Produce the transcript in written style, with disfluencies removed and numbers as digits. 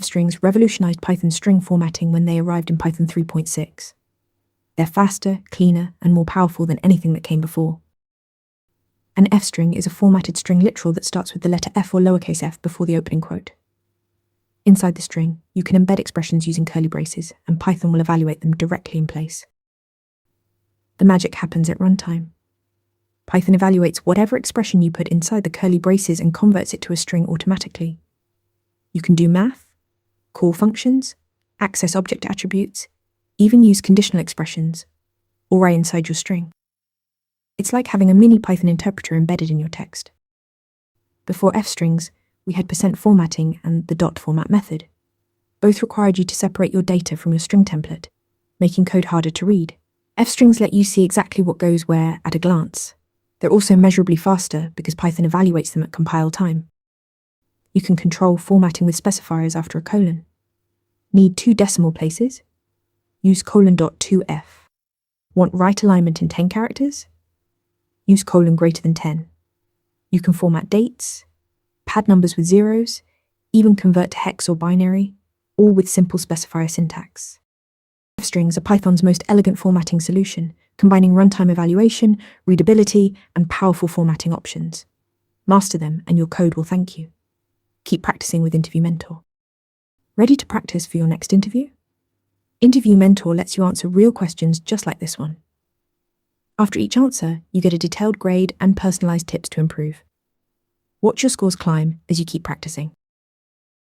F-strings revolutionized Python's string formatting when they arrived in Python 3.6. They're faster, cleaner, and more powerful than anything that came before. An F-string is a formatted string literal that starts with the letter F or lowercase f before the opening quote. Inside the string, you can embed expressions using curly braces, and Python will evaluate them directly in place. The magic happens at runtime. Python evaluates whatever expression you put inside the curly braces and converts it to a string automatically. You can do math, call functions, access object attributes, even use conditional expressions, all right inside your string. It's like having a mini Python interpreter embedded in your text. Before F-strings, we had %formatting and the .format method. Both required you to separate your data from your string template, making code harder to read. F-strings let you see exactly what goes where at a glance. They're also measurably faster because Python evaluates them at compile time. You can control formatting with specifiers after a colon. Need 2 decimal places? Use :2f. Want right alignment in 10 characters? Use :greater than 10. You can format dates, pad numbers with zeros, even convert to hex or binary, all with simple specifier syntax. F-strings are Python's most elegant formatting solution, combining runtime evaluation, readability, and powerful formatting options. Master them and your code will thank you. Keep practicing with Interview Mentor. Ready to practice for your next interview? Interview Mentor lets you answer real questions just like this one. After each answer, you get a detailed grade and personalized tips to improve. Watch your scores climb as you keep practicing.